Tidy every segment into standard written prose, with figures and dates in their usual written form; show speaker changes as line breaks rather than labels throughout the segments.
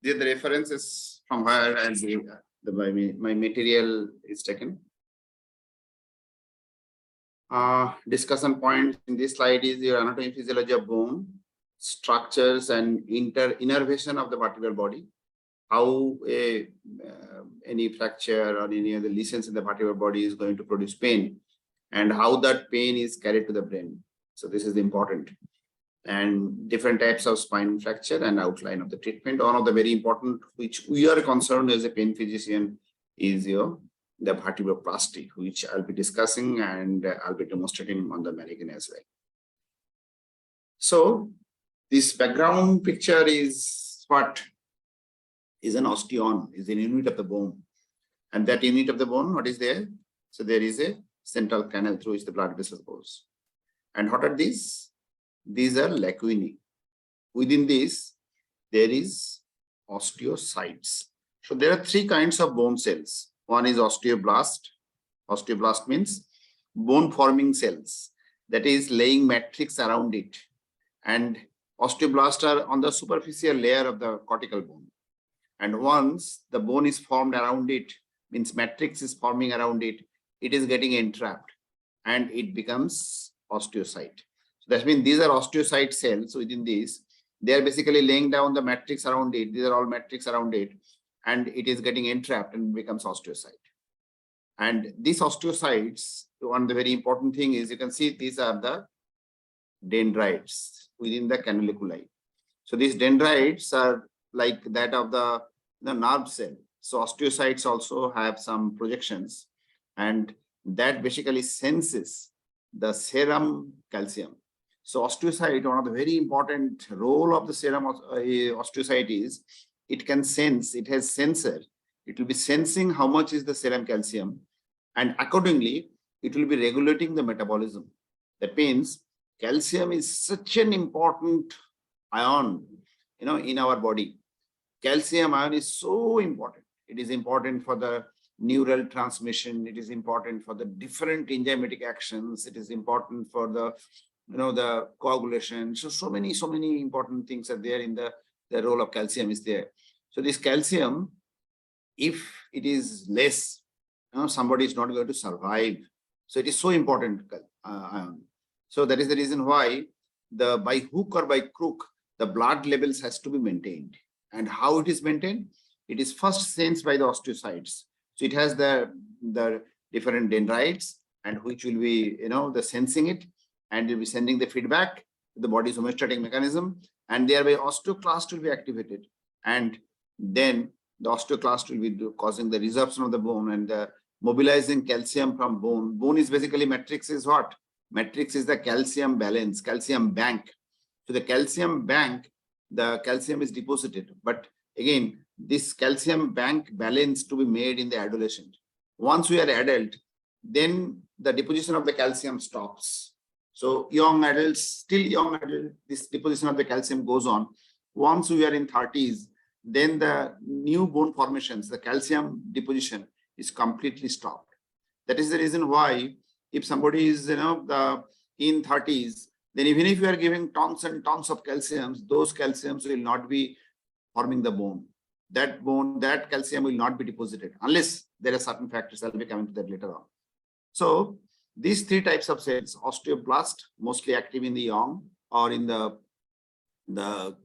The reference is from where and my material is taken. Discussion points in this slide is your anatomy and physiology of bone, structures and innervation of the vertebral body, how any fracture or any other lesions in the vertebral body is going to produce pain, and how that pain is carried to the brain. So this is important. And different types of spine fracture and outline of the treatment. One of the very important, which we are concerned as a pain physician, is the vertebroplasty, which I'll be discussing and I'll be demonstrating on the mannequin as well. So this background picture is what is an osteon, is an unit of the bone. And that unit of the bone, what is there? So there is a central canal through which the blood vessel goes. And what are these? These are lacunae. Within this, there is osteocytes. So there are three kinds of bone cells. One is osteoblast. Osteoblast means bone forming cells, that is laying matrix around it. And osteoblasts are on the superficial layer of the cortical bone. And once the bone is formed around it, means matrix is forming around it, it is getting entrapped and it becomes osteocyte. So that means these are osteocyte cells within this. They are basically laying down the matrix around it. These are all matrix around it, and it is getting entrapped and becomes osteocyte. And these osteocytes, one the very important thing is you can see these are the dendrites within the canaliculi. So these dendrites are like that of the nerve cell. So osteocytes also have some projections, and that basically senses the serum calcium. So osteocyte, one of the very important role of the serum osteocyte is it can sense, it has sensor. It will be sensing how much is the serum calcium, and accordingly, it will be regulating the metabolism. That means calcium is such an important ion, in our body. Calcium ion is so important. It is important for the neural transmission. It is important for the different enzymatic actions. It is important for the the coagulation. So many important things are there in the role of calcium is there. So this calcium, if it is less, somebody is not going to survive. So it is so important. So that is the reason why by hook or by crook, the blood levels has to be maintained. And how it is maintained? It is first sensed by the osteocytes. So it has the different dendrites, and which will be, the sensing it, and will be sending the feedback to the body's homeostatic mechanism, and thereby osteoclast will be activated. And then the osteoclast will be causing the resorption of the bone and mobilizing calcium from bone. Bone is basically, matrix is what? Matrix is the calcium balance, calcium bank. So the calcium bank, the calcium is deposited. But again, this calcium bank balance to be made in the adolescent. Once we are adult, then the deposition of the calcium stops. So young adults, still young adult, this deposition of the calcium goes on. Once we are in 30s, then the new bone formations, the calcium deposition is completely stopped. That is the reason why if somebody is, in 30s, then even if you are giving tons and tons of calciums, those calciums will not be forming the bone. That calcium will not be deposited unless there are certain factors. I'll be coming to that later on. So these three types of cells, osteoblast, mostly active in the young or in the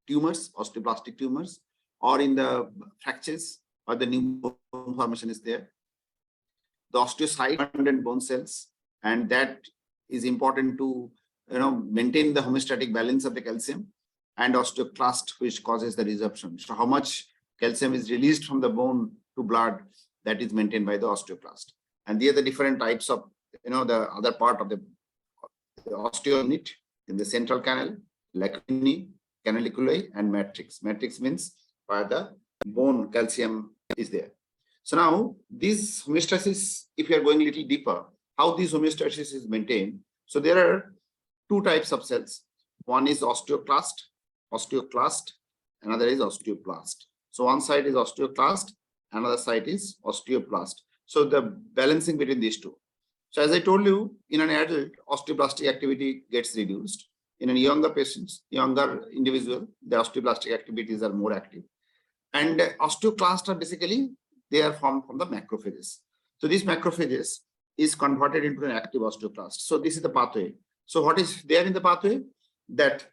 tumors, osteoblastic tumors, or in the fractures, or the new bone formation is there. The osteocyte and bone cells, and that is important to maintain the homeostatic balance of the calcium, and osteoclast, which causes the resorption. So how much calcium is released from the bone to blood, that is maintained by the osteoclast. And the other different types of, the other part of the osteo unit in the central canal, lacunae, canaliculi, and matrix. Matrix means where the bone calcium is there. So now this homeostasis, if you are going a little deeper, how this homeostasis is maintained. So there are two types of cells. One is osteoclast, another is osteoblast. So one side is osteoclast, another side is osteoblast. So the balancing between these two. So as I told you, in an adult, osteoblastic activity gets reduced. In a younger individual, the osteoblastic activities are more active. And osteoclasts are basically, they are formed from the macrophages. So these macrophages is converted into an active osteoclast. So this is the pathway. So what is there in the pathway? That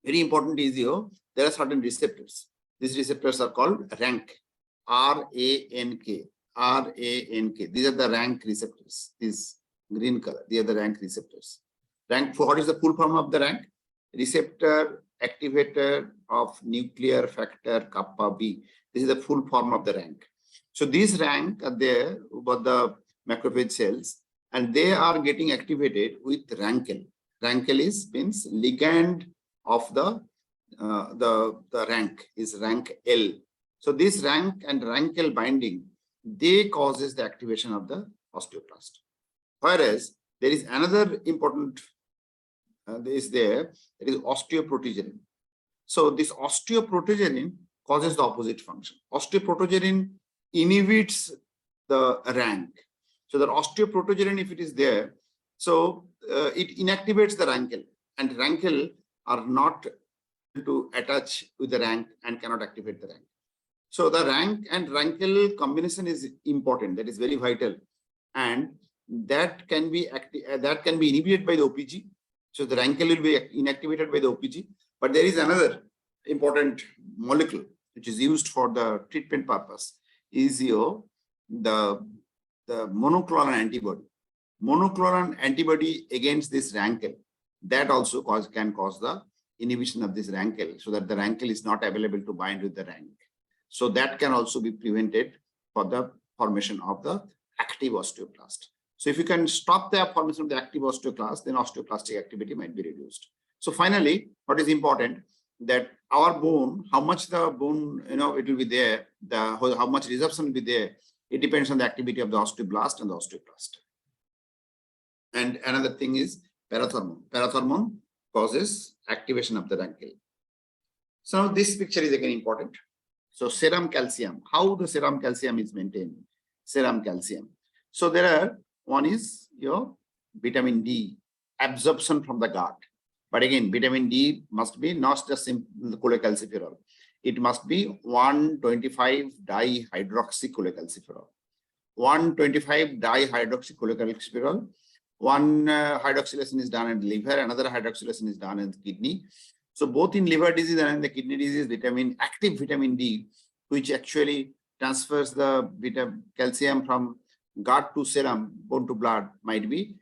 very important is here, there are certain receptors. These receptors are called rank, R-A-N-K, R-A-N-K. These are the rank receptors, this green color, they are the rank receptors. Rank, for what is the full form of the rank? Receptor activator of nuclear factor kappa B. This is the full form of the rank. So these rank are there about the macrophage cells, and they are getting activated with rankel. Rankel is means ligand of the rank is rank L. So this rank and rankel binding, they causes the activation of the osteoclast. Whereas there is another important is there, it is osteoprotogenin. So this osteoprotogenin causes the opposite function. Osteoprotogenin inhibits the rank. So the osteoprotogenin, if it is there, so it inactivates the rankel, and rankel are not to attach with the rank and cannot activate the rank. So the rank and rankel combination is important. That is very vital, and that can be inhibited by the OPG. So the rankel will be inactivated by the OPG. But there is another important molecule which is used for the treatment purpose. Is here the monoclonal antibody. Monoclonal antibody against this rankel, that also can cause the inhibition of this rankel, so that the rankel is not available to bind with the rank. So that can also be prevented for the formation of the active osteoclast. So if you can stop the formation of the active osteoclast, then osteoclastic activity might be reduced. So finally, what is important, that our bone, how much the bone, it will be there, how much resorption will be there, it depends on the activity of the osteoblast and the osteoclast. And another thing is parathormone. Parathormone causes activation of the rankel. So this picture is again important. So serum calcium, how the serum calcium is maintained? Serum calcium. So there are, one is your vitamin D absorption from the gut. But again, vitamin D must be not just simple cholecalciferol. It must be 1,25-dihydroxycholecalciferol. 1,25-dihydroxycholecalciferol. One hydroxylation is done in the liver, another hydroxylation is done in the kidney. So both in liver disease and in the kidney disease, active vitamin D, which actually transfers the calcium from gut to serum, bone to blood, might be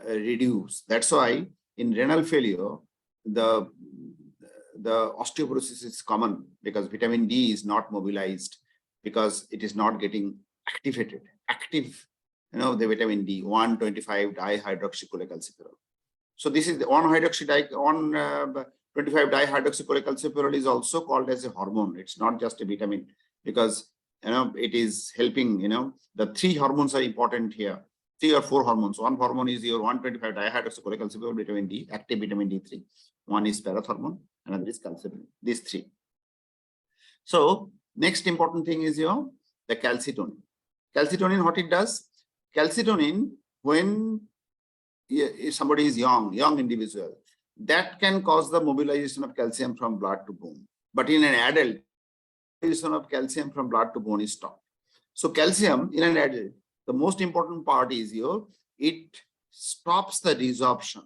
reduced. That's why in renal failure, the osteoporosis is common, because vitamin D is not mobilized, because it is not getting activated. Active, the vitamin D, 1,25-dihydroxycholecalciferol. So this is the 1,25-dihydroxycholecalciferol is also called as a hormone. It's not just a vitamin, because it is helping. The three hormones are important here. 3 or 4 hormones. One hormone is your 1,25-dihydroxycholecalciferol, vitamin D, active vitamin D3. One is parathormone, another is calciferol. These three. So next important thing is the calcitonin. Calcitonin, what it does? Calcitonin, when if somebody is young individual, that can cause the mobilization of calcium from blood to bone. But in an adult, mobilization of calcium from blood to bone is stopped. So calcium in an adult, the most important part is it stops the resorption.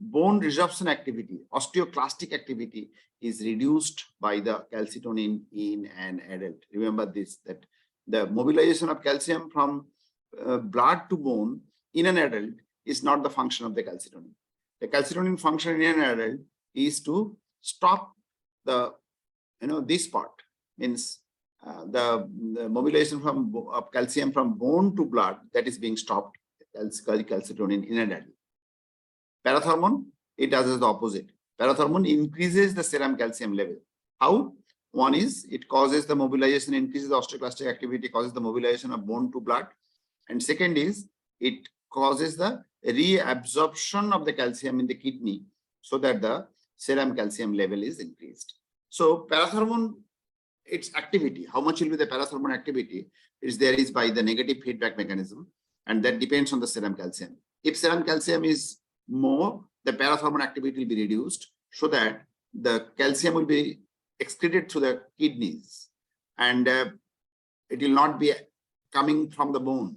Bone resorption activity, osteoclastic activity is reduced by the calcitonin in an adult. Remember this, that the mobilization of calcium from blood to bone in an adult is not the function of the calcitonin. The calcitonin function in an adult is to stop the, this part, means the mobilization of calcium from bone to blood, that is being stopped, calcitonin in an adult. Parathormone, it does the opposite. Parathormone increases the serum calcium level. How? One is it causes the mobilization, increases the osteoclastic activity, causes the mobilization of bone to blood. And second is it causes the reabsorption of the calcium in the kidney, so that the serum calcium level is increased. So parathormone, its activity, how much will be the parathormone activity, is by the negative feedback mechanism, and that depends on the serum calcium. If serum calcium is more, the parathormone activity will be reduced, so that the calcium will be excreted through the kidneys, and it will not be coming from the bone.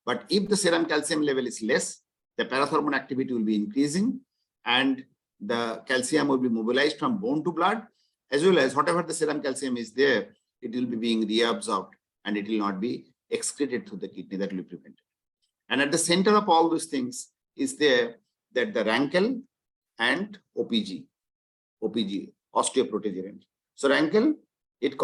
But if the serum calcium level is less, the parathormone activity will be increasing, and the calcium will be mobilized from bone to blood, as well as whatever the serum calcium is there, it will be being reabsorbed and it will not be excreted through the kidney. That will be prevented. And at the center of all those things is there that the rankle and OPG, osteoprotogerant. So rankle, it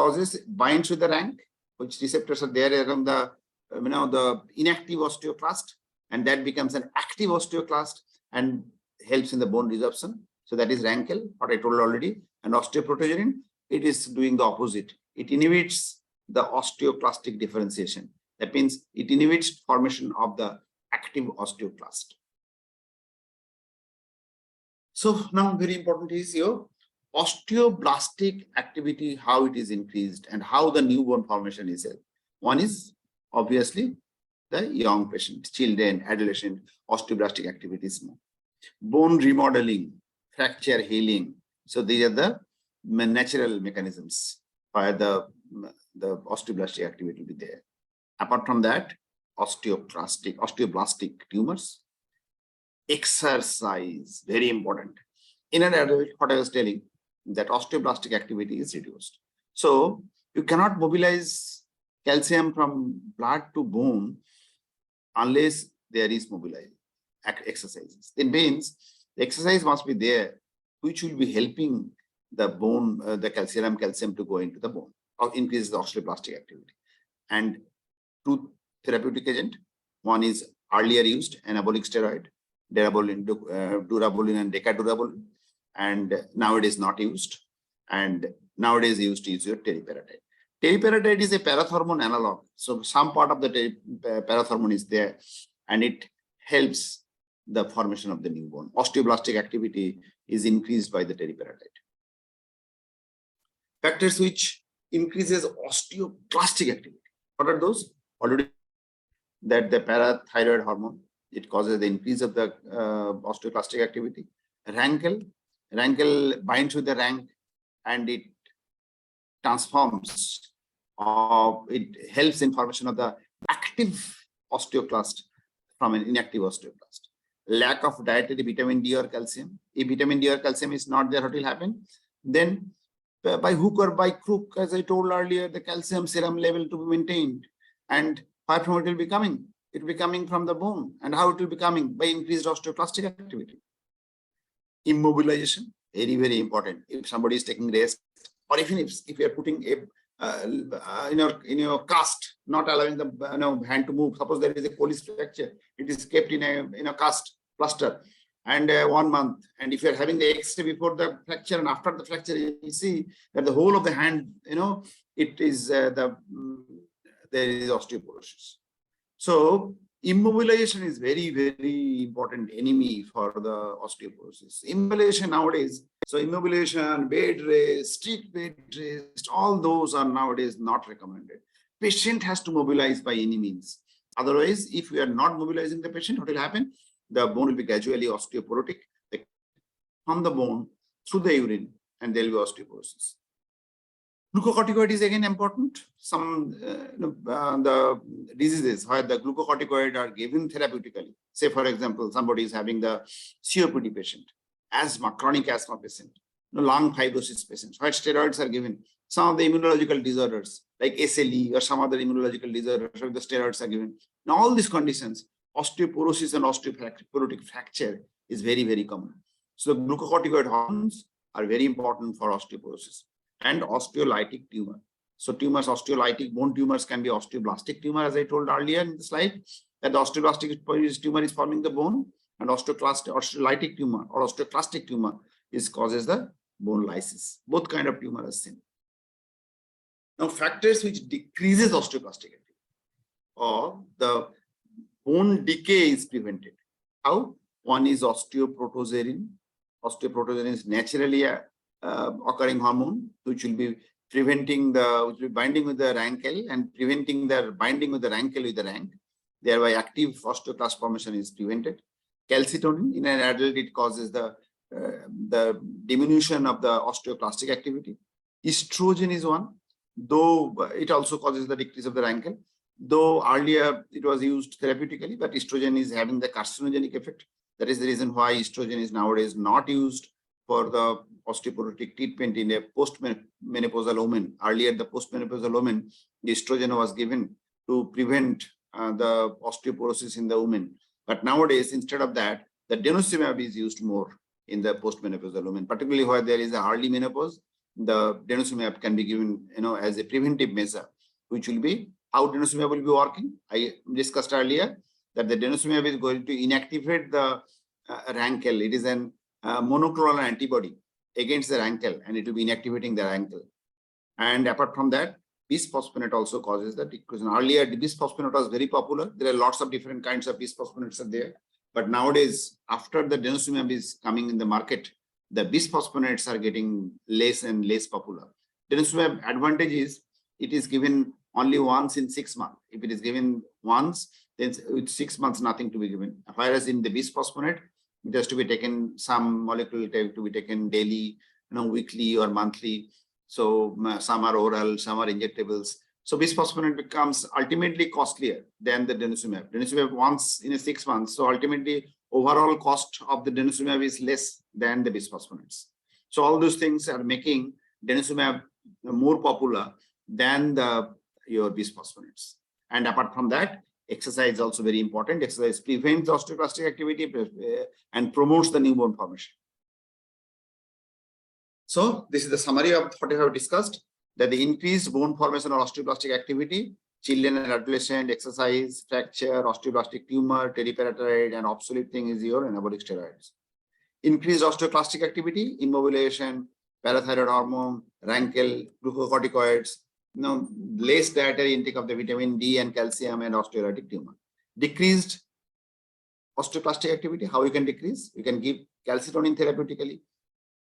binds with the rank, which receptors are there around the, the inactive osteoclast, and that becomes an active osteoclast and helps in the bone resorption. So that is rankle, what I told already. And osteoprotogerant, it is doing the opposite. It inhibits the osteoclastic differentiation. That means it inhibits formation of the active osteoclast. So now very important is your osteoblastic activity, how it is increased and how the new bone formation is held. One is obviously the young patient, children, adolescent, osteoblastic activities more. Bone remodeling, fracture healing. So these are the natural mechanisms where the osteoblastic activity will be there. Apart from that, osteoblastic tumors. Exercise, very important. In an adult, what I was telling, that osteoblastic activity is reduced. So you cannot mobilize calcium from blood to bone unless there is mobilization exercises. It means the exercise must be there, which will be helping the bone, the calcium to go into the bone or increase the osteoblastic activity. And two therapeutic agent, one is earlier used anabolic steroid, durabolin and decadurabolin, and nowadays not used. And nowadays used is your teriparatide. Teriparatide is a parathormone analog. So some part of the parathormone is there, and it helps the formation of the new bone. Osteoblastic activity is increased by the teriparatide. Factors which increases osteoclastic activity. What are those? Already that the parathyroid hormone, it causes the increase of the osteoclastic activity. Rankle binds with the rank and it transforms, it helps in formation of the active osteoclast from an inactive osteoclast. Lack of dietary vitamin D or calcium. If vitamin D or calcium is not there, what will happen? Then by hook or by crook, as I told earlier, the calcium serum level to be maintained. And where from it will be coming? It will be coming from the bone. And how it will be coming? By increased osteoclastic activity. Immobilization, very, very important. If somebody is taking rest, or even if you are putting a in your cast, not allowing the hand to move. Suppose there is a Colles fracture, it is kept in a cast plaster, and 1 month. And if you are having the X-ray before the fracture and after the fracture, you will see that the whole of the hand, it is there is osteoporosis. So immobilization is very, very important enemy for the osteoporosis. Immobilization nowadays, so immobilization, bed rest, strict bed rest, all those are nowadays not recommended. Patient has to mobilize by any means. Otherwise, if we are not mobilizing the patient, what will happen? The bone will be gradually osteoporotic from the bone through the urine, and there will be osteoporosis. Glucocorticoid is again important. Some the diseases where the glucocorticoid are given therapeutically. Say, for example, somebody is having the COPD patient, asthma, chronic asthma patient, lung fibrosis patients, where steroids are given. Some of the immunological disorders like SLE or some other immunological disorders where the steroids are given. In all these conditions, osteoporosis and osteoporotic fracture is very, very common. So the glucocorticoid hormones are very important for osteoporosis. And osteolytic tumor. So tumors, osteolytic bone tumors can be osteoblastic tumor, as I told earlier in the slide, that the osteoblastic tumor is forming the bone, and osteolytic tumor or osteoclastic tumor causes the bone lysis. Both kind of tumor are same. Now, factors which decreases osteoclastic activity or the bone decay is prevented. How? One is osteoprotoserine. Osteoprotoserine is naturally occurring hormone, which will be binding with the rankle and preventing the binding with the rankle with the rank. Thereby, active osteoclast formation is prevented. Calcitonin in an adult, it causes the diminution of the osteoclastic activity. Estrogen is one. though it also causes the decrease of the ankle. Though earlier it was used therapeutically, but estrogen is having the carcinogenic effect. That is the reason why estrogen is nowadays not used for the osteoporotic treatment in a postmenopausal woman. Earlier, the postmenopausal woman, the estrogen was given to prevent the osteoporosis in the woman. But nowadays, instead of that, the denosumab is used more in the postmenopausal woman, particularly where there is a early menopause. The denosumab can be given, as a preventive measure, which will be how denosumab will be working. I discussed earlier that the denosumab is going to inactivate the rankle. It is an monoclonal antibody against the rankle, and it will be inactivating the rankle. And apart from that, bisphosphonate also causes the decrease. Earlier, the bisphosphonate was very popular. There are lots of different kinds of bisphosphonates are there. But nowadays, after the denosumab is coming in the market, the bisphosphonates are getting less and less popular. Denosumab advantage is it is given only once in 6 months. If it is given once, then with 6 months, nothing to be given. Whereas in the bisphosphonate, it has to be taken, some molecule to be taken daily, weekly or monthly. So some are oral, some are injectables. So bisphosphonate becomes ultimately costlier than the denosumab. Denosumab once in 6 months. So ultimately, overall cost of the denosumab is less than the bisphosphonates. So all those things are making denosumab more popular than your bisphosphonates. And apart from that, exercise is also very important. Exercise prevents osteoclastic activity and promotes the newborn formation. So this is the summary of what I have discussed, that the increased bone formation or osteoblastic activity, children and adolescent, exercise, fracture, osteoblastic tumor, teriparatide, and obsolete thing is your anabolic steroids. Increased osteoclastic activity, immobilization, parathyroid hormone, rankle, glucocorticoids, less dietary intake of the vitamin D and calcium and osteolytic tumor. Decreased osteoclastic activity, how you can decrease? You can give calcitonin therapeutically.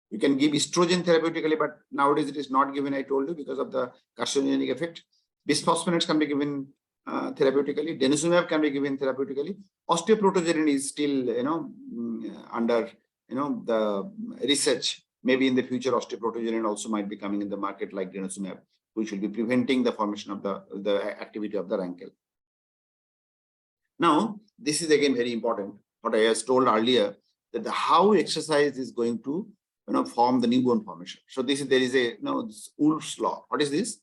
You can give estrogen therapeutically, but nowadays it is not given, I told you, because of the carcinogenic effect. Bisphosphonates can be given therapeutically. Denosumab can be given therapeutically. Osteoprotogenin is still, under, the research. Maybe in the future, osteoprotogenin also might be coming in the market like denosumab, which will be preventing the formation of the activity of the rankle. Now, this is again very important. What I have told earlier, that how exercise is going to form the newborn formation. So there is a Wolff's law. What is this?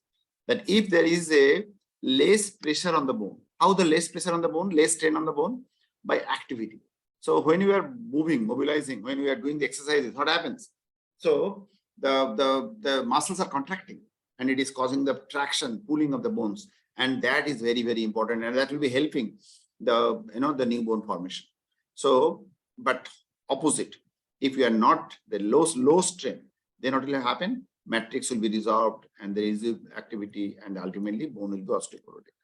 That if there is a less pressure on the bone, how the less pressure on the bone, less strain on the bone? By activity. So when you are moving, mobilizing, when you are doing the exercises, what happens? So the muscles are contracting, and it is causing the traction, pulling of the bones, and that is very, very important, and that will be helping the newborn formation. So, but opposite, if you are not the low strain, then what will happen? Matrix will be resolved, and there is activity, and ultimately bone will be osteoporotic.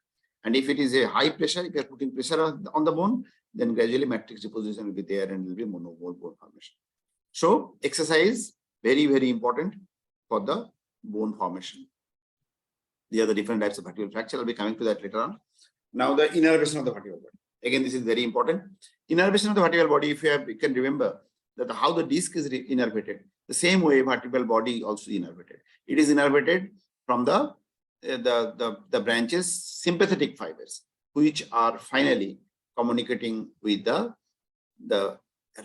And if it is a high pressure, if you are putting pressure on the bone, then gradually matrix deposition will be there, and will be monobone bone formation. So exercise very, very important for the bone formation. The other different types of vertebral fracture, I'll be coming to that later on. Now the innervation of the vertebral body. Again, this is very important. Innervation of the vertebral body, if you can remember that how the disc is innervated, the same way vertebral body also innervated. It is innervated from the branches, sympathetic fibers, which are finally communicating with the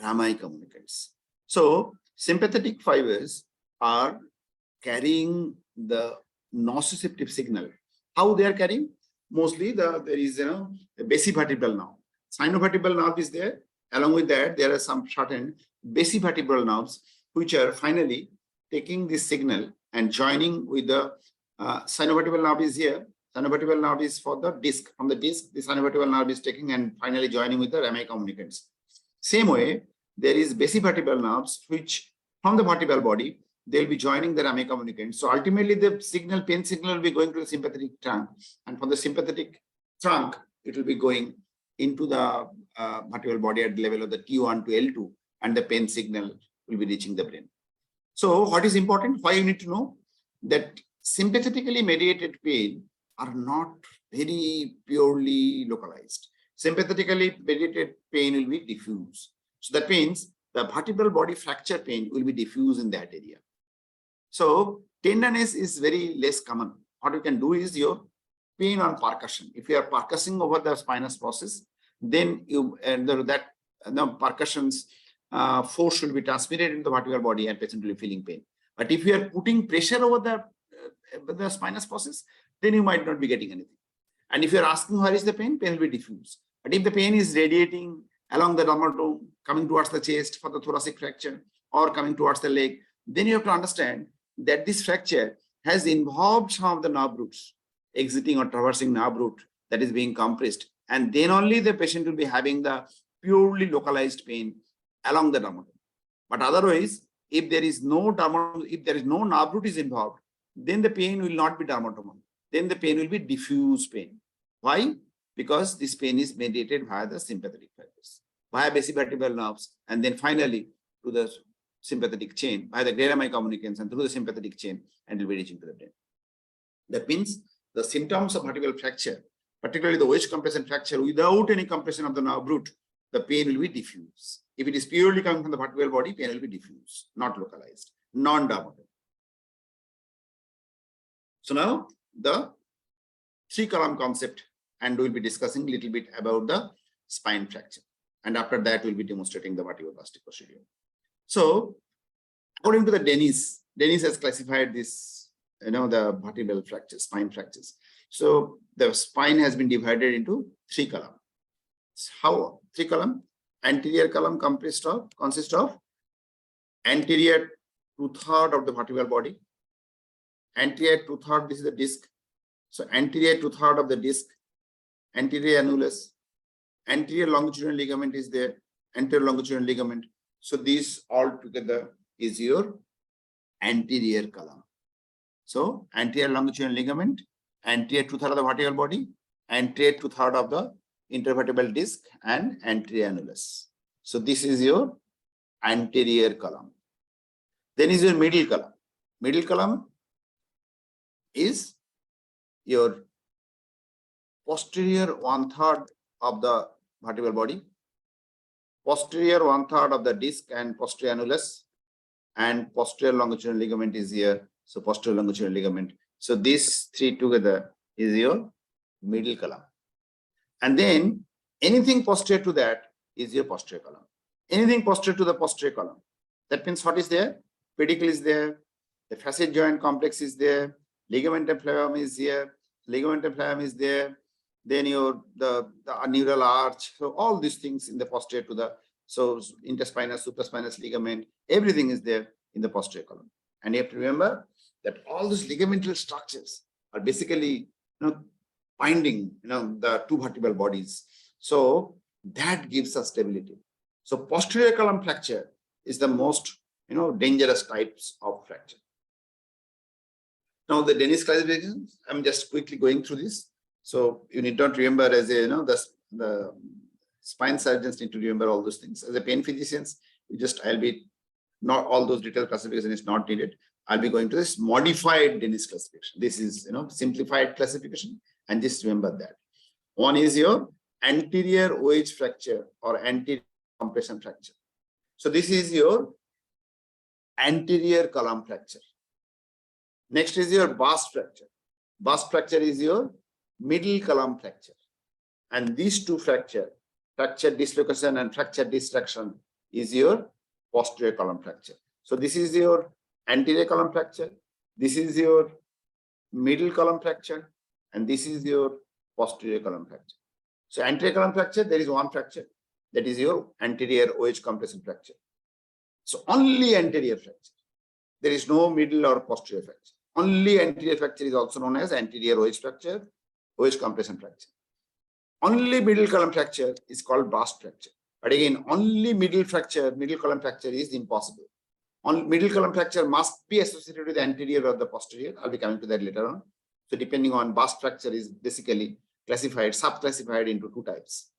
rami communicants. So sympathetic fibers are carrying the nociceptive signal. How they are carrying? Mostly there is a basivertebral nerve. Sinovertebral nerve is there. Along with that, there are some certain basivertebral nerves which are finally taking this signal and joining with the sinovertebral nerve is here. Sinovertebral nerve is for the disc. From the disc, the sinovertebral nerve is taking and finally joining with the rami communicants. Same way, there is basivertebral nerves which from the vertebral body, they'll be joining the rami communicants. So ultimately, the signal, pain signal will be going to the sympathetic trunk, and from the sympathetic trunk, it will be going into the vertebral body at the level of the T1 to L2, and the pain signal will be reaching the brain. So what is important? Why you need to know that sympathetically mediated pain are not very purely localized. Sympathetically mediated pain will be diffuse. So that means the vertebral body fracture pain will be diffuse in that area. So tenderness is very less common. what you can do is your pain on percussion. If you are percussing over the spinous process, then that percussion's force should be transmitted into the vertebral body and patient will be feeling pain. But if you are putting pressure over the spinous process, then you might not be getting anything. And if you are asking where is the pain, pain will be diffuse. But if the pain is radiating along the dermatome, coming towards the chest for the thoracic fracture, or coming towards the leg, then you have to understand that this fracture has involved some of the nerve roots, exiting or traversing nerve root that is being compressed. And then only the patient will be having the purely localized pain along the dermatome. But otherwise, if there is no dermatome, if there is no nerve root is involved, then the pain will not be dermatomal. Then the pain will be diffuse pain. Why? Because this pain is mediated via the sympathetic fibers, via basivertebral nerves, and then finally to the sympathetic chain, via the glera communicants and through the sympathetic chain, and will be reaching to the brain. That means the symptoms of vertebral fracture, particularly the wedge compression fracture, without any compression of the nerve root, the pain will be diffuse. If it is purely coming from the vertebral body, pain will be diffuse, not localized, non-dermatable. So now the 3-column concept, and we'll be discussing a little bit about the spine fracture. And after that, we'll be demonstrating the vertebroplastic procedure. So according to the Dennis has classified this, the vertebral fractures, spine fractures. So the spine has been divided into 3 columns. How 3 columns? Anterior column consists of anterior 2/3 of the vertebral body. Anterior 2/3, this is the disc. So anterior 2/3 of the disc, anterior annulus, anterior longitudinal ligament is there, anterior longitudinal ligament. So these all together is your anterior column. So anterior longitudinal ligament, anterior 2/3 of the vertebral body, anterior 2/3 of the intervertebral disc, and anterior annulus. So this is your anterior column. Then is your middle column. Middle column is your posterior 1/3 of the vertebral body, posterior 1/3 of the disc and posterior annulus, and posterior longitudinal ligament is here. So posterior longitudinal ligament. So these 3 together is your middle column. And then anything posterior to that is your posterior column. Anything posterior to the posterior column. That means what is there? Pedicle is there. The facet joint complex is there. Ligamentum flavum is here. Ligamentum flavum is there. Then the neural arch. So all these things in the posterior to the, so interspinous, supraspinous ligament, everything is there in the posterior column. And you have to remember that all those ligamental structures are basically, binding, the 2 vertebral bodies. So that gives us stability. So posterior column fracture is the most, dangerous types of fracture. Now the Dennis classification, I'm just quickly going through this. So you need not remember as the spine surgeons need to remember all those things. As a pain physicians, I'll be, not all those detailed classification is not needed. I'll be going to this modified Dennis classification. This is, simplified classification. And just remember that. One is your anterior wedge fracture or anterior compression fracture. So this is your anterior column fracture. Next is your burst fracture. Burst fracture is your middle column fracture. And these 2 fracture dislocation and fracture distraction, is your posterior column fracture. So this is your anterior column fracture. This is your middle column fracture. And this is your posterior column fracture. So anterior column fracture, there is 1 fracture. That is your anterior wedge compression fracture. So only anterior fracture. There is no middle or posterior fracture. Only anterior fracture is also known as anterior wedge fracture, wedge compression fracture. Only middle column fracture is called burst fracture. But again, only middle column fracture is impossible. Middle column fracture must be associated with the anterior or the posterior. I'll be coming to that later on. So depending on burst fracture is basically sub-classified into 2 types.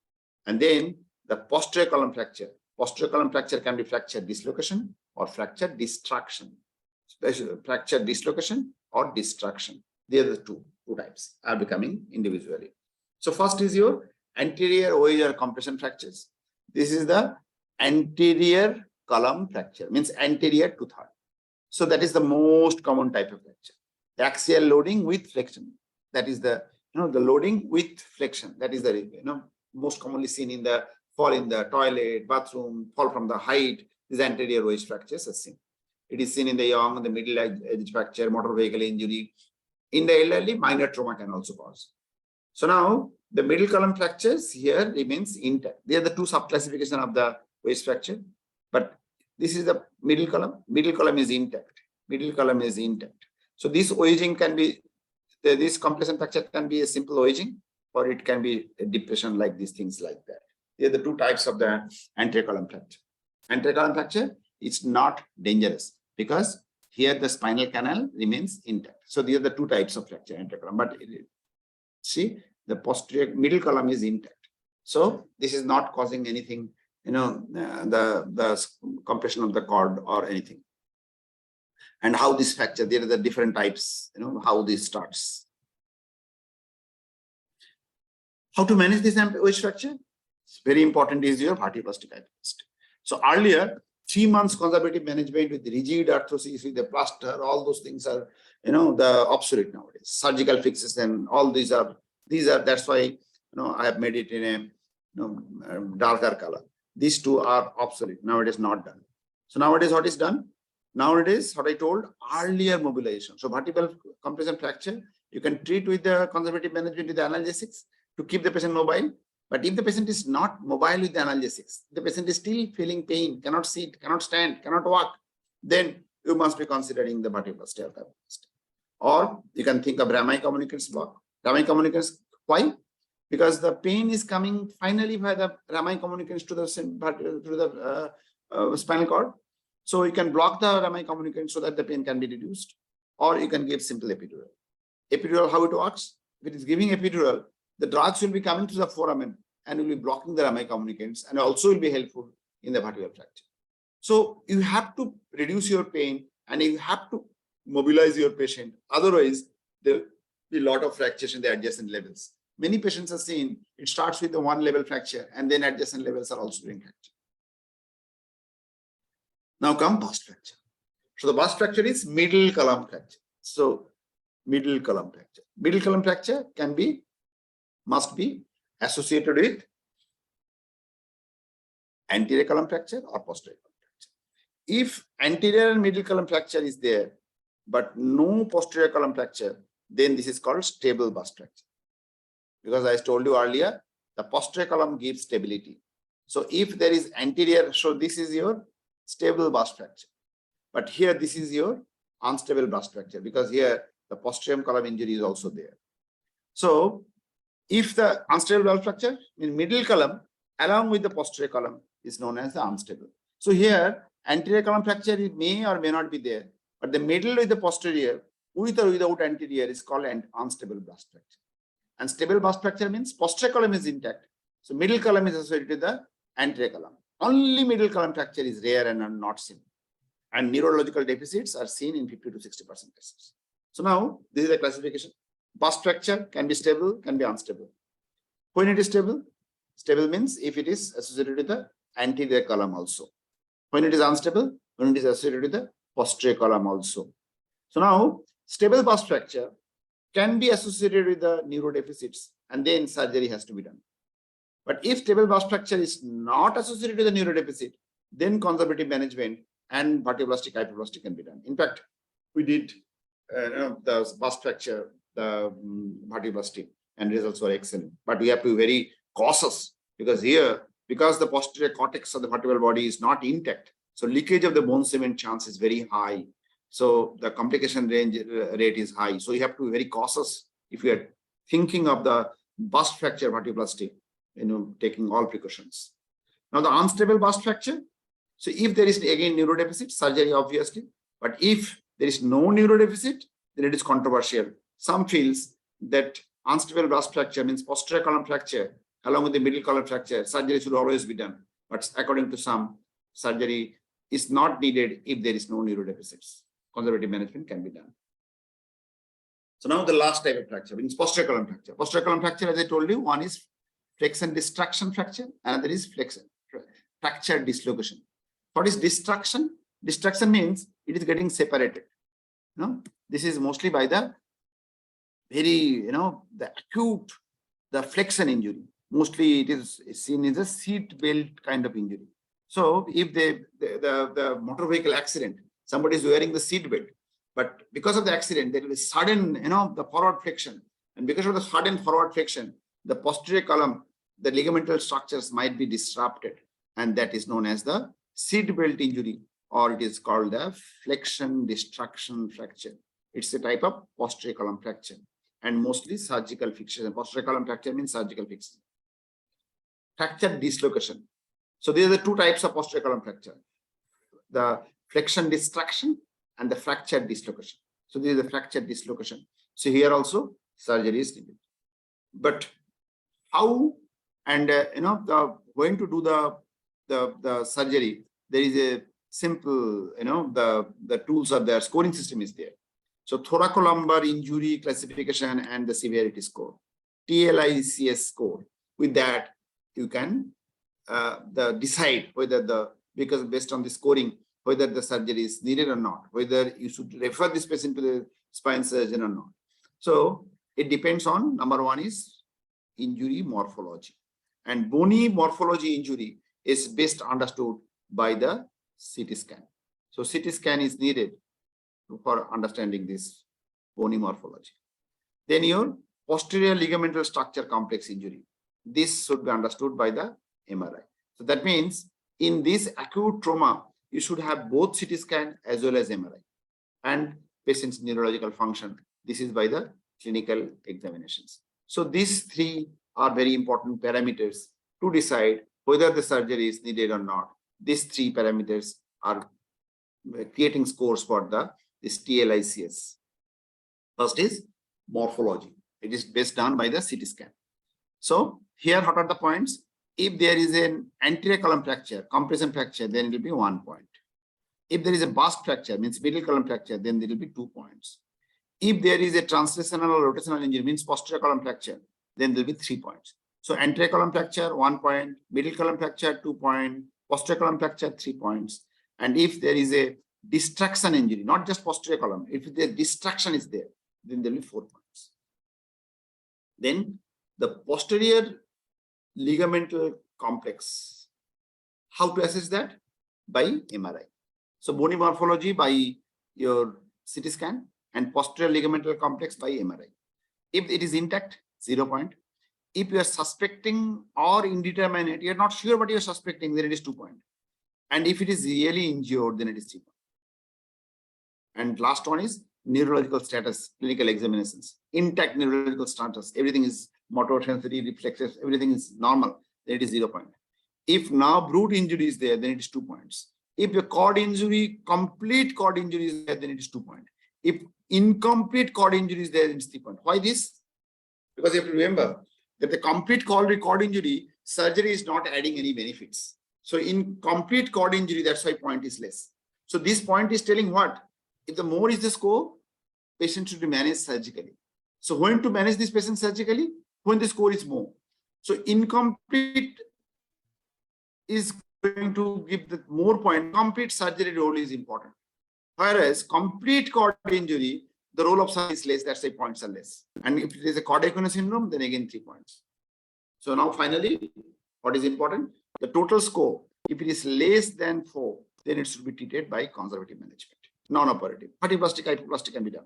And then the posterior column fracture. Posterior column fracture can be fracture dislocation or fracture distraction. Fracture dislocation or distraction. They are the two types. I'll be coming individually. So first is your anterior wedge or compression fractures. This is the anterior column fracture, means anterior 2/3. So that is the most common type of fracture. axial loading with flexion. That is the, the loading with flexion. That is the, most commonly seen in the fall in the toilet, bathroom, fall from the height. These anterior wedge fractures are seen. It is seen in the young, the middle edge fracture, motor vehicle injury. In the elderly, minor trauma can also cause. So now the middle column fractures here remains intact. They are the two subclassification of the wedge fracture, but this is the middle column. Middle column is intact. Middle column is intact. So this wedging can be, this compression fracture can be a simple wedging, or it can be a depression like these things like that. They are the two types of the anterior column fracture. Anterior column fracture is not dangerous because here the spinal canal remains intact. So these are the two types of fracture, anterior column. But see, the posterior middle column is intact. So this is not causing anything, the compression of the cord or anything. And how this fracture, there are the different types, how this starts. How to manage this wedge fracture? It's very important is your vertebroplastic hyperplastic. So earlier, 3 months conservative management with rigid arthrosis, with the plaster, all those things are, the obsolete nowadays. Surgical fixes and all these are, that's why, I have made it in a darker color. These two are obsolete. Nowadays not done. So nowadays what is done? Nowadays, what I told, earlier mobilization. So vertebral compression fracture, you can treat with the conservative management with the analgesics to keep the patient mobile. But if the patient is not mobile with the analgesics, the patient is still feeling pain, cannot sit, cannot stand, cannot walk, then you must be considering the vertebroplasty. Or you can think of Rami communicants block. Rami communicants, why? Because the pain is coming finally by the Rami communicants to the spinal cord. So you can block the Rami communicants so that the pain can be reduced, or you can give simple epidural. Epidural, how it works? If it is giving epidural, the drugs will be coming to the foramen and will be blocking the Rami communicants and also will be helpful in the vertebral fracture. So you have to reduce your pain and you have to mobilize your patient. Otherwise, there will be a lot of fractures in the adjacent levels. Many patients are seen, it starts with the one level fracture and then adjacent levels are also being fractured. Now come burst fracture. So the burst fracture is middle column fracture. So middle column fracture. Middle column fracture must be associated with anterior column fracture or posterior column fracture. If anterior and middle column fracture is there, but no posterior column fracture, then this is called stable burst fracture. Because I told you earlier, the posterior column gives stability. So if there is anterior, so this is your stable burst fracture. But here this is your unstable burst fracture because here the posterior column injury is also there. So if the unstable burst fracture in middle column along with the posterior column is known as the unstable. So here anterior column fracture may or may not be there, but the middle with the posterior with or without anterior is called an unstable burst fracture. And stable burst fracture means posterior column is intact. So middle column is associated with the anterior column. Only middle column fracture is rare and are not seen. And neurological deficits are seen in 50 to 60% cases. So now this is the classification. Burst fracture can be stable, can be unstable. When it is stable, stable means if it is associated with the anterior column also. When it is unstable, when it is associated with the posterior column also. So now stable burst fracture can be associated with the neurodeficits and then surgery has to be done. But if stable burst fracture is not associated with the neurodeficit, then conservative management and vertebroplastic hyperplastic can be done. In fact, we did the burst fracture, the vertebroplasty, and results were excellent. But we have to be very cautious because here, because the posterior cortex of the vertebral body is not intact, so leakage of the bone cement chance is very high. So the complication rate is high. So you have to be very cautious if you are thinking of the burst fracture vertebroplasty, taking all precautions. Now the unstable burst fracture. So if there is again neurodeficit, surgery obviously, but if there is no neurodeficit, then it is controversial. Some feels that unstable burst fracture means posterior column fracture along with the middle column fracture, surgery should always be done. But according to some, surgery is not needed if there is no neurodeficits. Conservative management can be done. So now the last type of fracture means posterior column fracture. Posterior column fracture, as I told you, one is flexion distraction fracture, another is flexion fracture dislocation. What is distraction? Distraction means it is getting separated. This is mostly by the very, the acute, the flexion injury. Mostly it is seen as a seat belt kind of injury. So if the motor vehicle accident, somebody is wearing the seat belt, but because of the accident, there will be sudden, the forward flexion. And because of the sudden forward flexion, the posterior column, the ligamental structures might be disrupted. And that is known as the seat belt injury, or it is called the flexion destruction fracture. It's a type of posterior column fracture and mostly surgical fixation. Posterior column fracture means surgical fixation. Fracture dislocation. So these are the two types of posterior column fracture: the flexion destruction and the fracture dislocation. So this is the fracture dislocation. So here also surgery is needed. But how and going to do the surgery, there is a simple, the tools are there, scoring system is there. So thoracolumbar injury classification and the severity score, TLICS score. With that, you can decide whether because based on the scoring, whether the surgery is needed or not, whether you should refer this patient to the spine surgeon or not. So it depends on, number one is injury morphology. And bony morphology injury is best understood by the CT scan. So CT scan is needed for understanding this bony morphology. Then your posterior ligamental structure complex injury. This should be understood by the MRI. So that means in this acute trauma, you should have both CT scan as well as MRI. And patient's neurological function. This is by the clinical examinations. So these three are very important parameters to decide whether the surgery is needed or not. These three parameters are creating scores for this TLICS. First is morphology. It is best done by the CT scan. So here, what are the points? If there is an anterior column fracture, compression fracture, then it will be 1 point. If there is a burst fracture, means middle column fracture, then there will be 2 points. If there is a translational or rotational injury, means posterior column fracture, then there will be 3 points. So anterior column fracture, 1 point, middle column fracture, 2 points, posterior column fracture, 3 points. And if there is a distraction injury, not just posterior column, if the distraction is there, then there will be 4 points. Then the posterior ligamental complex. How to assess that? By MRI. So bony morphology by your CT scan and posterior ligamental complex by MRI. If it is intact, 0 point. If you are suspecting or indeterminate, you are not sure what you are suspecting, then it is 2 point. And if it is really injured, then it is 3 point. And last one is neurological status, clinical examinations. Intact neurological status, everything is motor, sensory, reflexes, everything is normal, then it is 0 point. If now brute injury is there, then it is 2 points. If a cord injury, complete cord injury is there, then it is 2 points. If incomplete cord injury is there, then it is 3 points. Why this? Because you have to remember that the complete cord injury, surgery is not adding any benefits. So in complete cord injury, that's why point is less. So this point is telling what? If the more is the score, patient should be managed surgically. So when to manage this patient surgically? When the score is more. So incomplete is going to give the more point. Complete surgery role is important. Whereas complete cord injury, the role of surgery is less, that's why points are less. And if it is a cardiac syndrome, then again 3 points. So now finally, what is important? The total score, if it is less than 4, then it should be treated by conservative management, non-operative. Pathoplastic, hypoplastic can be done.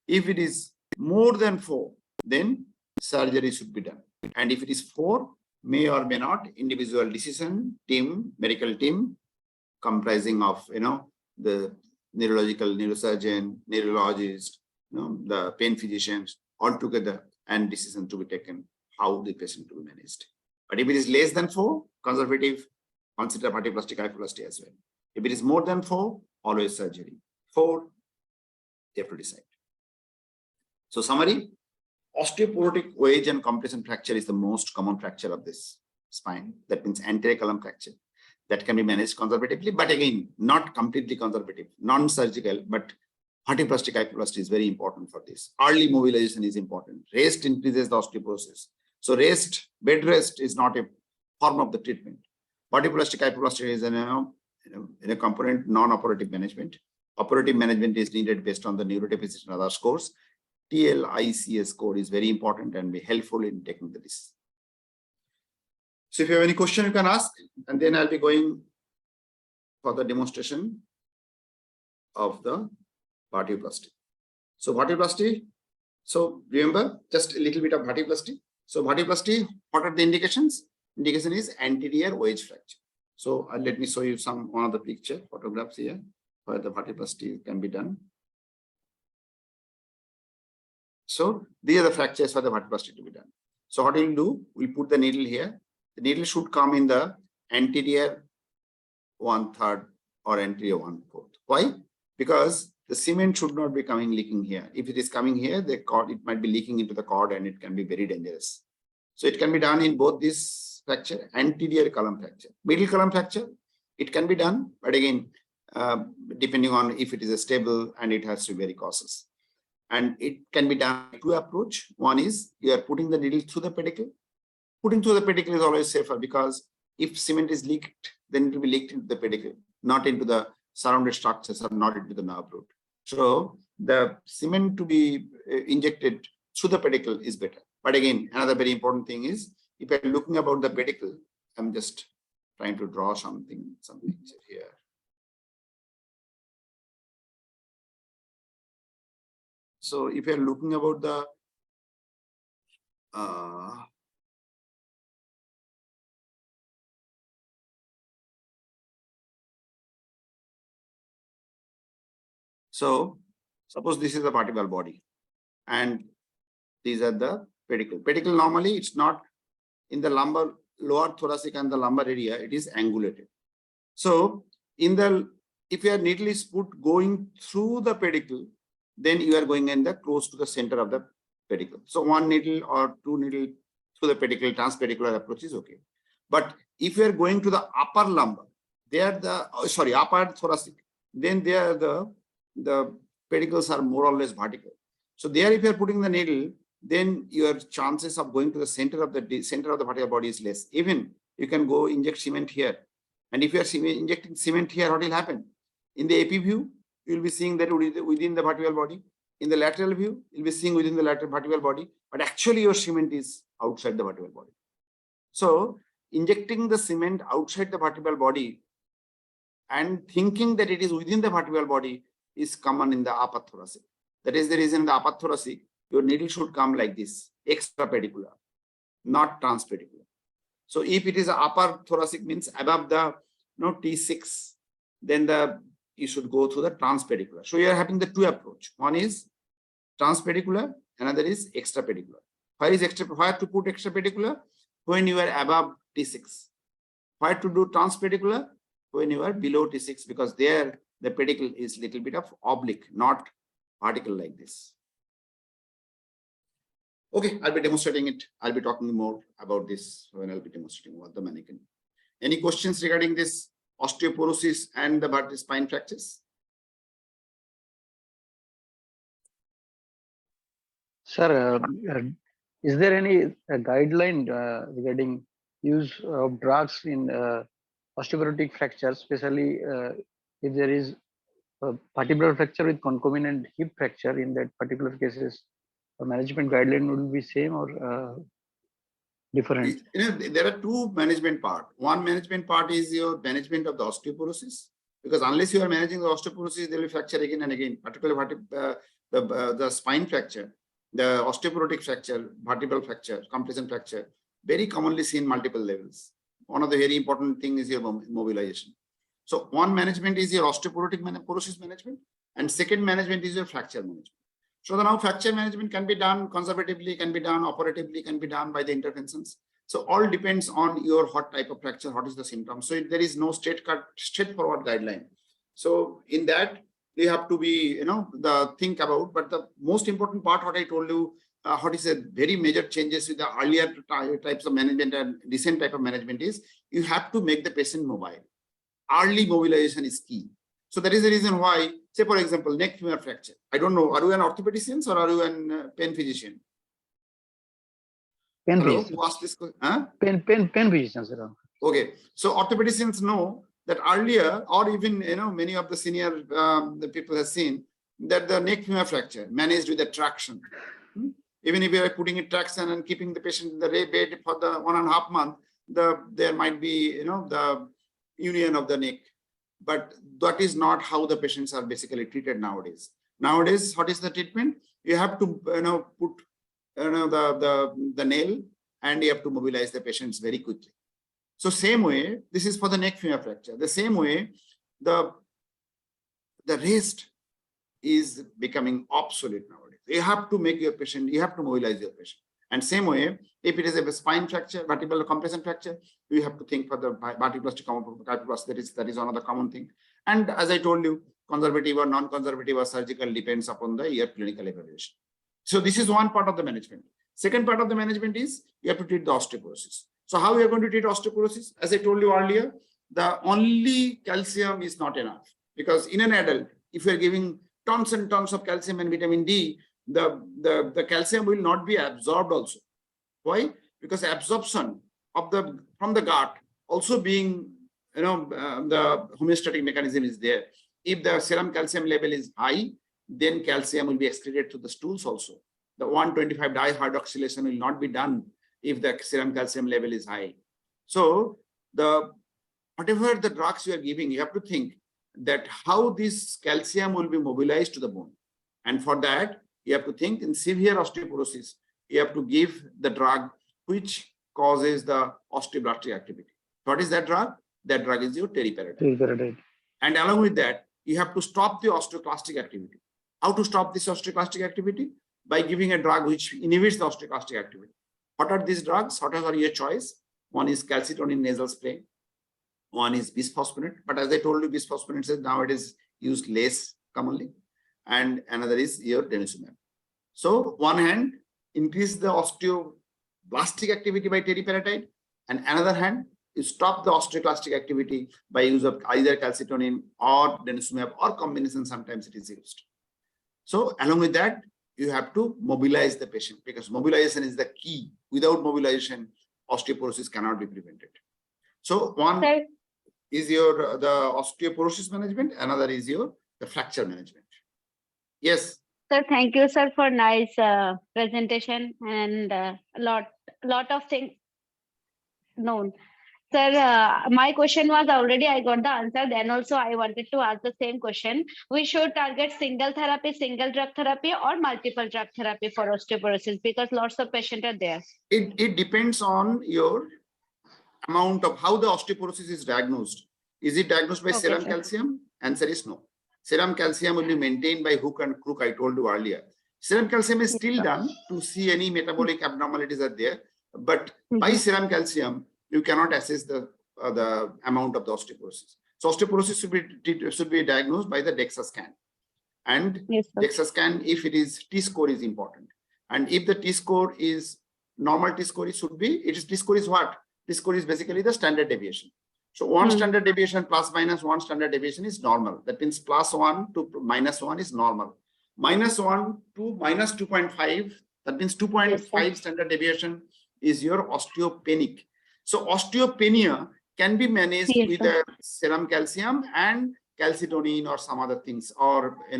If it is more than 4, then surgery should be done. And if it is 4, may or may not, individual decision team, medical team, comprising of, the neurological neurosurgeon, neurologist, the pain physicians, all together, and decision to be taken how the patient to be managed. But if it is less than 4, conservative, consider pathoplastic, hypoplastic as well. If it is more than 4, always surgery. 4, you have to decide. So summary, osteoporotic wedge and compression fracture is the most common fracture of this spine. That means anterior column fracture. That can be managed conservatively, but again, not completely conservative, non-surgical, but pathoplastic, hypoplastic is very important for this. Early mobilization is important. Rest increases the osteoporosis. So rest, bed rest is not a form of the treatment. Pathoplastic, hypoplastic is a component non-operative management. Operative management is needed based on the neurodeficit and other scores. TLICS score is very important and be helpful in taking the decision. So if you have any question, you can ask, and then I'll be going for the demonstration of the vertebroplasty. So vertebroplasty, so remember just a little bit of vertebroplasty. So vertebroplasty, what are the indications? Indication is anterior wedge fracture. So let me show you one of the picture photographs here where the vertebroplasty can be done. So these are the fractures for the vertebroplasty to be done. So what we'll do, we'll put the needle here. The needle should come in the anterior 1/3 or anterior 1/4. Why? Because the cement should not be coming leaking here. If it is coming here, the cord, it might be leaking into the cord and it can be very dangerous. So it can be done in both this fracture, anterior column fracture. Middle column fracture, it can be done, but again, depending on if it is a stable and it has to be very cautious. And it can be done by two approach. One is you are putting the needle through the pedicle. Putting through the pedicle is always safer because if cement is leaked, then it will be leaked into the pedicle, not into the surrounded structures or not into the nerve root. So the cement to be injected through the pedicle is better. But again, another very important thing is if you're looking about the pedicle, I'm just trying to draw something here. So if you're looking about the so suppose this is the vertebral body and these are the pedicle. Pedicle normally it's not in the lumbar, lower thoracic and the lumbar area, it is angulated. So if your needle is put going through the pedicle, then you are going in the close to the center of the pedicle. So one needle or two needle through the pedicle, transpedicular approach is okay. But if you are going to the upper lumbar, upper thoracic, then there the pedicles are more or less vertical. So there, if you are putting the needle, then your chances of going to the center of the vertebral body is less. Even you can go inject cement here, and if you are injecting cement here, what will happen? In the AP view, you will be seeing that within the vertebral body. In the lateral view, you'll be seeing within the lateral vertebral body, but actually your cement is outside the vertebral body. So injecting the cement outside the vertebral body and thinking that it is within the vertebral body is common in the upper thoracic. That is the reason in the upper thoracic, your needle should come like this, extrapedicular, not transpedicular. So if it is a upper thoracic means above the T6, then you should go through the transpedicular. So you are having the two approach. One is transpedicular, another is extrapedicular. Why to put extrapedicular? When you are above T6. Why to do transpedicular? When you are below T6, because there the pedicle is little bit of oblique, not vertical like this. Okay, I'll be demonstrating it. I'll be talking more about this when I'll be demonstrating what the mannequin. Any questions regarding this osteoporosis and the spine fractures?
Sir, is there any guideline regarding use of drugs in osteoporotic fractures, especially if there is a vertebral fracture with concomitant hip fracture? In that particular cases, management guideline would be same or different?
There are two management part. One management part is your management of the osteoporosis, because unless you are managing the osteoporosis, there will be fracture again and again, particularly the spine fracture, the osteoporotic fracture, vertebral fracture, compression fracture, very commonly seen multiple levels. One of the very important thing is your mobilization. So one management is your osteoporotic porosis management, and second management is your fracture management. So now fracture management can be done conservatively, can be done operatively, can be done by the interventions. So all depends on your what type of fracture, what is the symptom. So there is no straightforward guideline. So in that you have to be, think about. But the most important part, what I told you, what is a very major changes with the earlier types of management and recent type of management is you have to make the patient mobile. Early mobilization is key. So that is the reason why, say for example, neck femur fracture. I don't know, are you an orthopedician or are you a pain physician?
Pain
Hello,
physician.
who asked this question? Huh?
Pain physician, sir.
Okay, so orthopedicians know that earlier, or even many of the senior the people have seen that the neck femur fracture managed with a traction. Even if you are putting a traction and keeping the patient in the bed for the 1.5 months, there might be the union of the neck, but that is not how the patients are basically treated nowadays. Nowadays, what is the treatment? You have to put the nail, and you have to mobilize the patients very quickly. So same way, this is for the neck femur fracture. The same way, the rest is becoming obsolete nowadays. You have to make your patient, you have to mobilize your patient. And same way, if it is a spine fracture, vertebral compression fracture, you have to think for the vertebroplasty, kyphoplasty, that is another common thing. And as I told you, conservative or non-conservative or surgical depends upon your clinical evaluation. So this is one part of the management. Second part of the management is you have to treat the osteoporosis. So how we are going to treat osteoporosis? As I told you earlier, the only calcium is not enough, because in an adult, if you are giving tons and tons of calcium and vitamin D, the calcium will not be absorbed also. Why? Because absorption of from the gut also being, the homeostatic mechanism is there. If the serum calcium level is high, then calcium will be excreted to the stools also. The 125 dihydroxylation will not be done if the serum calcium level is high. So whatever the drugs you are giving, you have to think that how this calcium will be mobilized to the bone. And for that, you have to think in severe osteoporosis, you have to give the drug which causes the osteoblastic activity. What is that drug? That drug is your teriparatide. And along with that, you have to stop the osteoclastic activity. How to stop this osteoclastic activity? By giving a drug which inhibits the osteoclastic activity. What are these drugs? What are your choice? One is calcitonin nasal spray. One is bisphosphonate. But as I told you, bisphosphonate is nowadays used less commonly. And another is your denosumab. So one hand, increase the osteoblastic activity by teriparatide, and another hand, you stop the osteoclastic activity by use of either calcitonin or denosumab, or combination sometimes it is used. So along with that, you have to mobilize the patient, because mobilization is the key. Without mobilization, osteoporosis cannot be prevented. So one is the osteoporosis management, another is the fracture management. Yes.
Sir, thank you, sir, for nice presentation and a lot of things known. Sir, my question was already, I got the answer. Then also I wanted to ask the same question. We should target single therapy, single drug therapy, or multiple drug therapy for osteoporosis, because lots of patients are there.
It depends on your amount of how the osteoporosis is diagnosed. Is it diagnosed by serum calcium? Answer is no. Serum calcium will be maintained by hook and crook, I told you earlier. Serum calcium is still done to see any metabolic abnormalities are there, but by serum calcium, you cannot assess the amount of the osteoporosis. So osteoporosis should be diagnosed by the DEXA scan. And DEXA scan, if it is T-score is important. And if the T-score is normal, T-score T-score is what? T-score is basically the standard deviation. So one standard deviation plus minus one standard deviation is normal. That means +1 to -1 is normal. -1 to -2.5, that means 2.5 standard deviation is your osteopenic. So osteopenia can be managed with the serum calcium and calcitonin or some other things, or the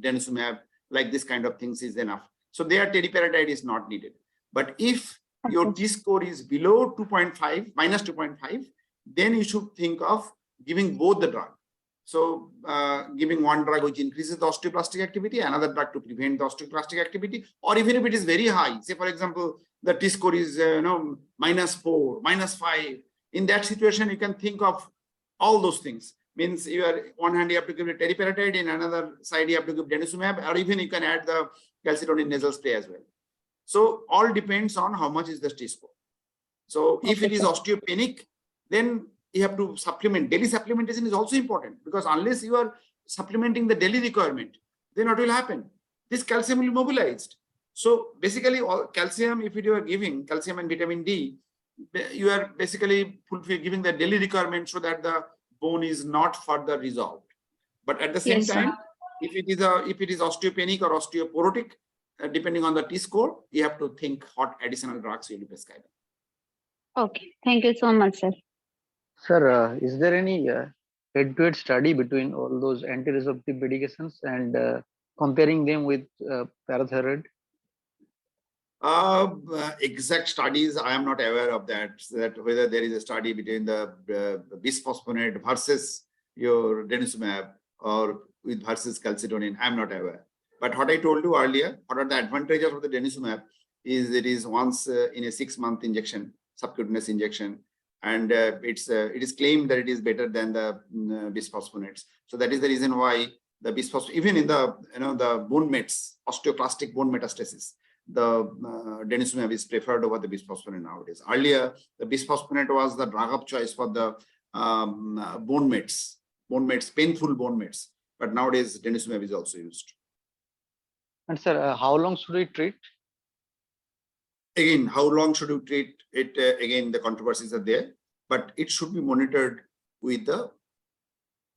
denosumab, like this kind of things is enough. So there teriparatide is not needed. But if your T-score is below 2.5, -2.5, then you should think of giving both the drug. So giving one drug which increases the osteoplastic activity, another drug to prevent the osteoclastic activity, or even if it is very high, say for example, the T-score is -4, -5. In that situation, you can think of all those things. Means you are one hand you have to give it teriparatide, in another side you have to give denosumab, or even you can add the calcitonin nasal spray as well. So all depends on how much is the T-score. So if it is osteopenic, then you have to supplement. Daily supplementation is also important, because unless you are supplementing the daily requirement, then what will happen? This calcium will be mobilized. So basically all calcium, if you are giving calcium and vitamin D, you are basically giving the daily requirement so that the bone is not further resolved. But at the same time, if it is osteopenic or osteoporotic, depending on the T-score, you have to think what additional drugs you will be prescribing.
Okay, thank you so much, sir.
Sir, is there any head-to-head study between all those anti-resorptive medications and comparing them with parathyroid?
Exact studies, I am not aware of that whether there is a study between the bisphosphonate versus your denosumab or with versus calcitonin. I'm not aware. But what I told you earlier, what are the advantages of the denosumab is it is once in a 6-month injection, subcutaneous injection, and it is claimed that it is better than the bisphosphonates. So that is the reason why the bisphosphonate, even in the the bone mets, osteoclastic bone metastasis, the denosumab is preferred over the bisphosphonate nowadays. Earlier, the bisphosphonate was the drug of choice for the bone mets, painful bone mets. But nowadays, denosumab is also used.
And sir, how long should we treat?
Again, how long should you treat it? Again, the controversies are there, but it should be monitored with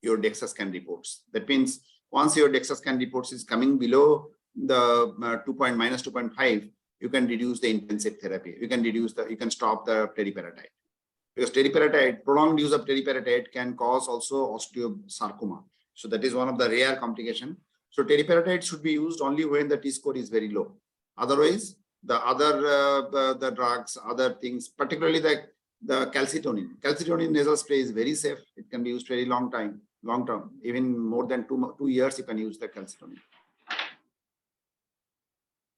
your DEXA scan reports. That means once your DEXA scan reports is coming below the minus 2.5, you can reduce the intensive therapy. You can stop the teriparatide. Because teriparatide, prolonged use of teriparatide can cause also osteosarcoma. So that is one of the rare complications. So teriparatide should be used only when the T-score is very low. Otherwise, the other the drugs, other things, particularly the calcitonin nasal spray is very safe. It can be used very long term, even more than 2 years. You can use the calcitonin.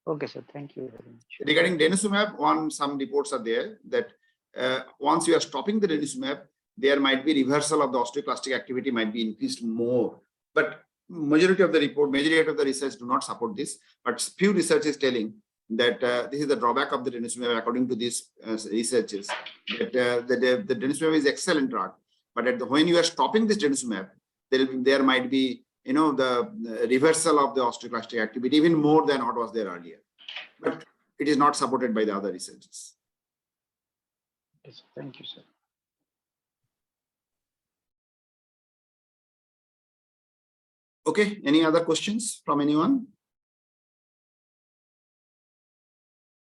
Okay, sir. Thank you very much.
Regarding denosumab, some reports are there that once you are stopping the denosumab, there might be reversal of the osteoclastic activity might be increased more. But majority of the research do not support this. But few research is telling that this is the drawback of the denosumab according to these researches. That the denosumab is excellent drug, but when you are stopping this denosumab, there might be the reversal of the osteoclastic activity even more than what was there earlier. But it is not supported by the other researches.
Yes, thank you, sir.
Okay, any other questions from anyone?